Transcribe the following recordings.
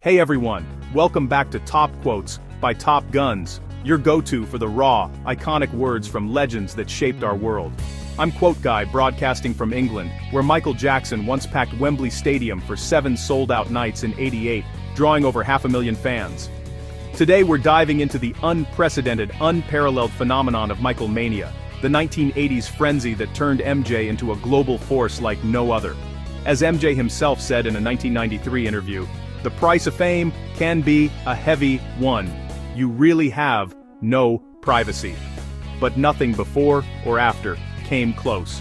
Hey everyone, welcome back to Top Quotes by Top Guns, your go-to for the raw, iconic words from legends that shaped our world. I'm Quote Guy broadcasting from England, where Michael Jackson once packed Wembley Stadium for 7 sold-out nights in '88, drawing over 500,000 fans. Today we're diving into the unprecedented, unparalleled phenomenon of Michaelmania, the 1980s frenzy that turned MJ into a global force like no other. As MJ himself said in a 1993 interview, "The price of fame can be a heavy one. You really have no privacy." But nothing before or after came close.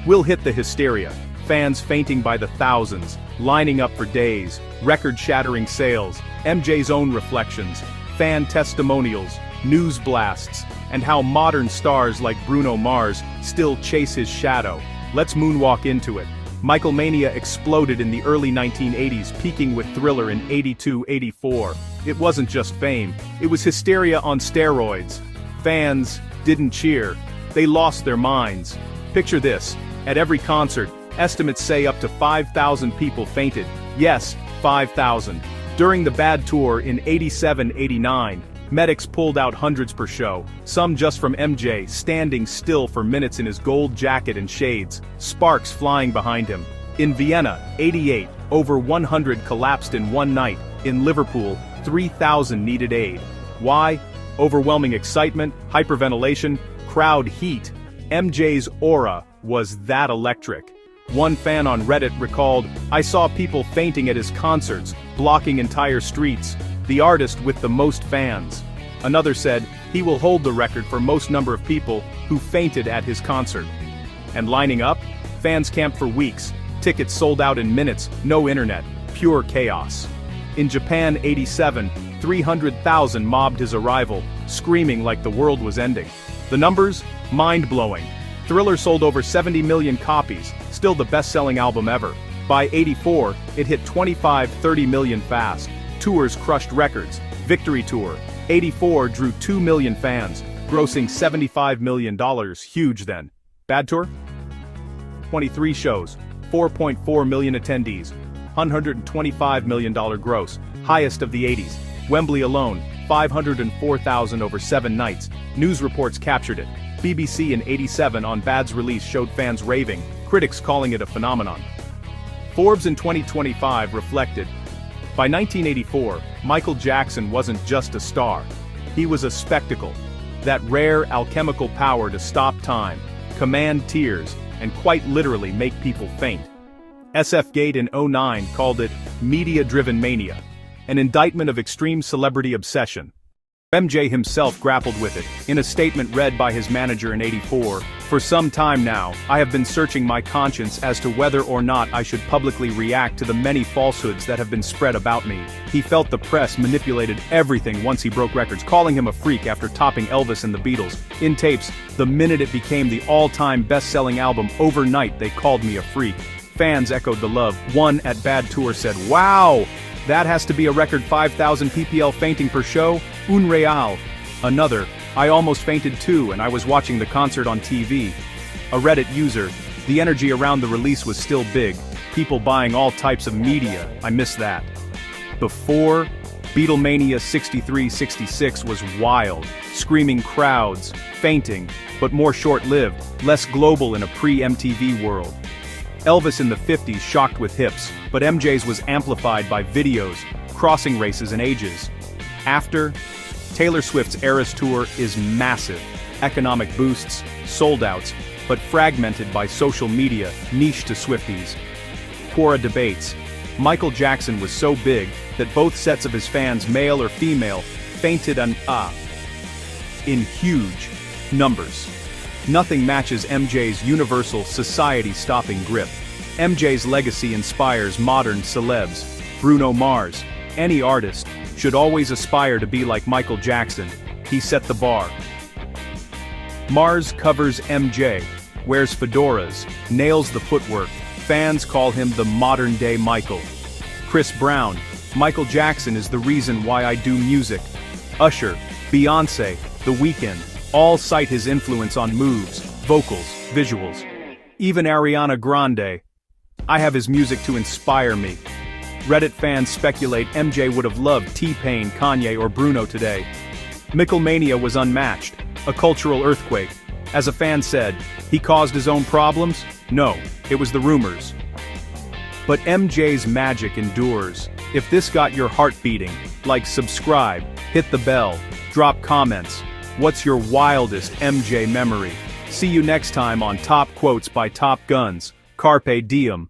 We'll hit the hysteria, fans fainting by the thousands, lining up for days, record-shattering sales, MJ's own reflections, fan testimonials, news blasts, and how modern stars like Bruno Mars still chase his shadow. Let's moonwalk into it. Michaelmania exploded in the early 1980s, peaking with Thriller in '82-'84. It wasn't just fame, it was hysteria on steroids. Fans didn't cheer, they lost their minds. Picture this, at every concert, estimates say up to 5,000 people fainted. Yes, 5,000. During the Bad Tour in '87-'89, medics pulled out hundreds per show, some just from MJ standing still for minutes in his gold jacket and shades, sparks flying behind him. In Vienna, '88, over 100 collapsed in one night. In Liverpool, 3,000 needed aid. Why? Overwhelming excitement, hyperventilation, crowd heat. MJ's aura was that electric. One fan on Reddit recalled, "I saw people fainting at his concerts, blocking entire streets. The artist with the most fans." Another said, "He will hold the record for most number of people who fainted at his concert." And lining up, fans camped for weeks, tickets sold out in minutes, no internet, pure chaos. In Japan '87, 300,000 mobbed his arrival, screaming like the world was ending. The numbers? Mind-blowing. Thriller sold over 70 million copies, still the best-selling album ever. By '84, it hit 25-30 million fast. Tours crushed records. Victory Tour, '84 drew 2 million fans, grossing $75 million, huge then. Bad Tour? 23 shows, 4.4 million attendees, $125 million gross, highest of the '80s. Wembley alone, 504,000 over 7 nights. News reports captured it. BBC in '87 on Bad's release showed fans raving, critics calling it a phenomenon. Forbes in 2025 reflected, by 1984, Michael Jackson wasn't just a star. He was a spectacle. That rare alchemical power to stop time, command tears, and quite literally make people faint. SF Gate in '09 called it media-driven mania, an indictment of extreme celebrity obsession. MJ himself grappled with it, in a statement read by his manager in '84, "For some time now, I have been searching my conscience as to whether or not I should publicly react to the many falsehoods that have been spread about me." He felt the press manipulated everything once he broke records, calling him a freak after topping Elvis and the Beatles. In tapes, the minute it became the all-time best-selling album, overnight they called me a freak. Fans echoed the love. One at Bad Tour said, "Wow! That has to be a record 5,000 ppl fainting per show? Unreal." Another, "I almost fainted too and I was watching the concert on TV." A Reddit user, "The energy around the release was still big. People buying all types of media, I miss that." Before, Beatlemania '63-'66 was wild, screaming crowds, fainting, but more short-lived, less global in a pre-MTV world. Elvis in the '50s shocked with hips, but MJ's was amplified by videos, crossing races and ages. After, Taylor Swift's Eras Tour is massive, economic boosts, sold-outs, but fragmented by social media, niche to Swifties. Quora debates. Michael Jackson was so big that both sets of his fans, male or female, fainted in huge numbers. Nothing matches MJ's universal, society-stopping grip. MJ's legacy inspires modern celebs. Bruno Mars, any artist, should always aspire to be like Michael Jackson. He set the bar. Mars covers MJ, wears fedoras, nails the footwork. Fans call him the modern-day Michael. Chris Brown, Michael Jackson is the reason why I do music. Usher, Beyoncé, The Weeknd, all cite his influence on moves, vocals, visuals. Even Ariana Grande, "I have his music to inspire me." Reddit fans speculate MJ would have loved T-Pain, Kanye, or Bruno today. Michaelmania was unmatched, a cultural earthquake. As a fan said, he caused his own problems? No, it was the rumors. But MJ's magic endures. If this got your heart beating, like, subscribe, hit the bell, drop comments. What's your wildest MJ memory? See you next time on Top Quotes by Top Guns. Carpe diem.